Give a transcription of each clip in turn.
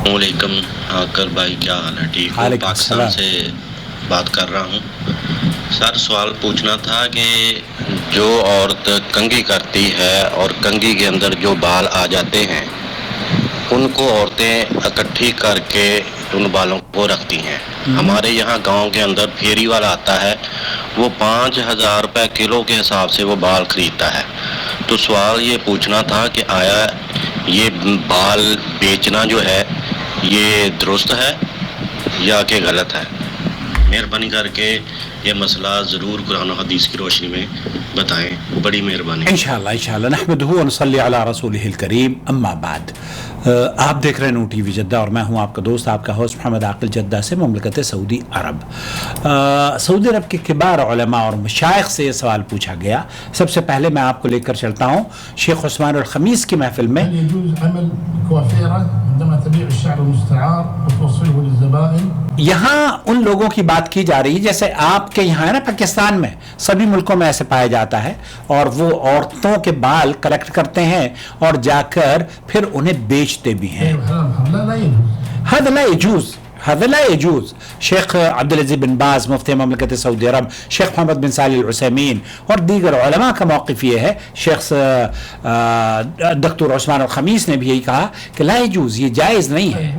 السلام علیکم آکر بھائی، کیا حال ہے؟ ٹھیک ہوں؟ پاکستان سے بات کر رہا ہوں سر. سوال پوچھنا تھا کہ جو عورت کنگھی کرتی ہے اور کنگھی کے اندر جو بال آ جاتے ہیں ان کو عورتیں اکٹھی کر کے ان بالوں کو رکھتی ہیں. ہمارے یہاں گاؤں کے اندر پھیری والا آتا ہے، وہ 5,000 روپے کلو کے حساب سے وہ بال خریدتا ہے. تو سوال یہ پوچھنا تھا کہ آیا یہ بال بیچنا جو ہے یہ درست ہے یا کہ غلط ہے؟ مہربانی کر کے یہ مسئلہ ضرور قرآن و حدیث کی روشنی میں بتائیں، بڑی مہربانی. انشاءاللہ نحمدہ و نصلی علی رسولہ الکریم، اما بعد. آپ دیکھ رہے ہیں نو ٹی وی جدہ اور میں ہوں آپ کا دوست، آپ کا ہوسٹ محمد عاقل جدہ سے، مملکت سعودی عرب. سعودی عرب کے کبار علماء اور مشائخ سے یہ سوال پوچھا گیا. سب سے پہلے میں آپ کو لے کر چلتا ہوں شیخ عثمان الخمیس کی محفل میں. یہاں ان لوگوں کی بات کی جا رہی ہے جیسے آپ کے یہاں ہے نا، پاکستان میں سبھی ملکوں میں ایسے پایا جاتا ہے، اور وہ عورتوں کے بال کلیکٹ کرتے ہیں اور جا کر پھر انہیں بیچتے بھی ہیں. هذا لا يجوز. شیخ عبدالعزیز بن باز مفتی مملکت سعودی عرب، شیخ محمد بن صالح العثیمین اور دیگر علماء کا موقف یہ ہے. شیخ دکتور عثمان الخمیس نے بھی یہی کہا کہ لا يجوز، یہ جائز نہیں ہے.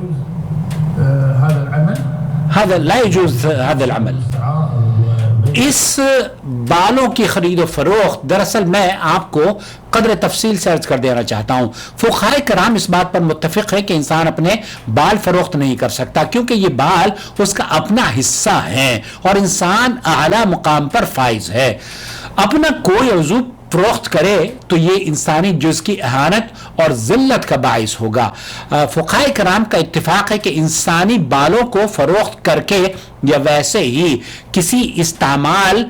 هذا لا يجوز هذا العمل. اس بالوں کی خرید و فروخت دراصل میں آپ کو قدر تفصیل سے عرض کر دینا چاہتا ہوں. فقہاء کرام اس بات پر متفق ہے کہ انسان اپنے بال فروخت نہیں کر سکتا، کیونکہ یہ بال اس کا اپنا حصہ ہیں اور انسان اعلیٰ مقام پر فائز ہے. اپنا کوئی عضو فروخت کرے تو یہ انسانی جز کی اہانت اور ذلت کا باعث ہوگا. فقہاء کرام کا اتفاق ہے کہ انسانی بالوں کو فروخت کر کے یا ویسے ہی کسی استعمال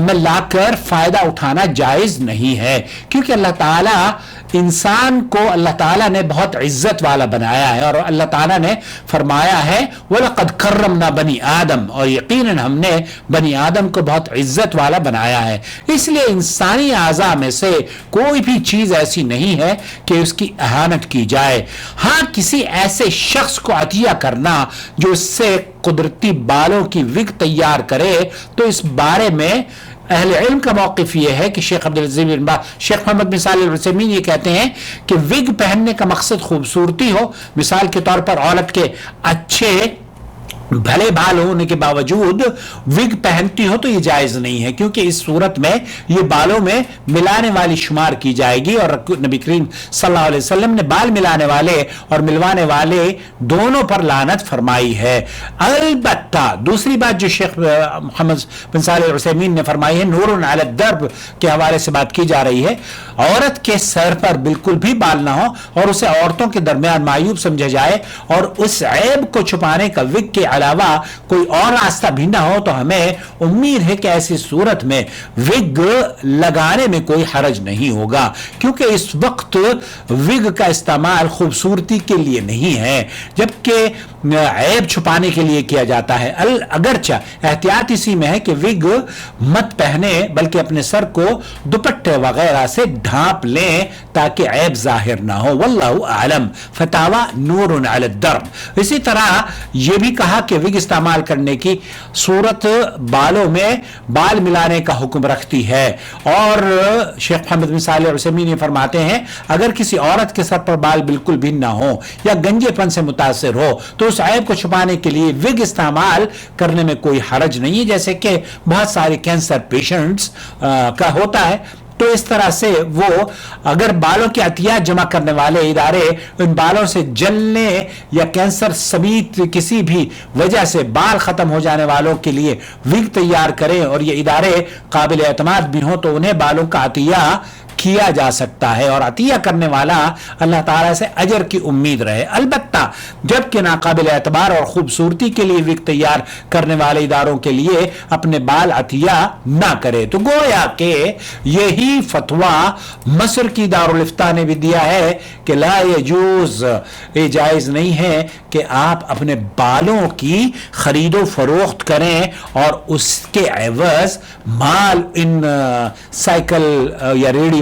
میں لا کر فائدہ اٹھانا جائز نہیں ہے، کیونکہ اللہ تعالیٰ انسان کو اللہ تعالیٰ نے بہت عزت والا بنایا ہے، اور اللہ تعالیٰ نے فرمایا ہے وَلَقَدْ كَرَّمْنَا بَنِي آدم، اور یقیناً ہم نے بنی آدم کو بہت عزت والا بنایا ہے. اس لیے انسانی اعضاء میں سے کوئی بھی چیز ایسی نہیں ہے کہ اس کی اہانت کی جائے. ہاں، کسی ایسے شخص کو عطیہ کرنا جو اس سے قدرتی بالوں کی وگ تیار کرے، تو اس بارے میں اہل علم کا موقف یہ ہے کہ شیخ عبدالعزیز بن باز، شیخ محمد بن صالح العثیمین یہ کہتے ہیں کہ وگ پہننے کا مقصد خوبصورتی ہو. مثال کے طور پر عورت کے اچھے بھلے بال ہونے کے باوجود وگ پہنتی ہو تو یہ جائز نہیں ہے، کیونکہ اس صورت میں یہ بالوں میں ملانے والی شمار کی جائے گی، اور نبی کریم صلی اللہ علیہ وسلم نے بال ملانے والے اور ملوانے والے دونوں پر لعنت فرمائی ہے. البتہ دوسری بات جو شیخ محمد بن صالح العثیمین نے فرمائی ہے، نور علی الدرب کے حوالے سے بات کی جا رہی ہے. عورت کے سر پر بالکل بھی بال نہ ہو اور اسے عورتوں کے درمیان معیوب سمجھا جائے، اور اس عیب کو چھپانے کا وگ کے علاوہ کوئی اور راستہ بھی نہ ہو، تو ہمیں امید ہے کہ ایسی صورت میں وگ لگانے میں کوئی حرج نہیں ہوگا، کیونکہ اس وقت وگ کا استعمال خوبصورتی کے لیے نہیں ہے، جبکہ عیب چھپانے کے لیے کیا جاتا ہے. اگرچہ احتیاط اسی میں ہے کہ وگ مت پہنے بلکہ اپنے سر کو دوپٹے وغیرہ سے ڈھانپ لیں تاکہ عیب ظاہر نہ ہو. واللہ اعلم. فتاوی نور علی الدرب. اسی طرح یہ بھی کہا کہ وگ استعمال کرنے کی صورت بالوں میں بال ملانے کا حکم رکھتی ہے، اور شیخ محمد بن صالح العثیمین یہ فرماتے ہیں اگر کسی عورت کے سر پر بال بالکل بھی نہ ہو یا گنجے پن سے متاثر ہو تو اس عیب کو چھپانے کے لیے وگ استعمال کرنے میں کوئی حرج نہیں ہے، جیسے کہ بہت سارے کینسر پیشنٹس کا ہوتا ہے. تو اس طرح سے وہ اگر بالوں کے عطیات جمع کرنے والے ادارے ان بالوں سے جلنے یا کینسر سمیت کسی بھی وجہ سے بال ختم ہو جانے والوں کے لیے وگ تیار کریں اور یہ ادارے قابل اعتماد بھی ہوں تو انہیں بالوں کا عطیہ کیا جا سکتا ہے، اور عطیہ کرنے والا اللہ تعالیٰ سے اجر کی امید رہے. البتہ جبکہ ناقابل اعتبار اور خوبصورتی کے لیے وگ تیار کرنے والے اداروں کے لیے اپنے بال عطیہ نہ کرے. تو گویا کہ یہی فتویٰ مصر کی دارالفتاء نے بھی دیا ہے کہ لا یجوز، یہ جائز نہیں ہے کہ آپ اپنے بالوں کی خرید و فروخت کریں اور اس کے عوض مال ان سائیکل یا ریڑھی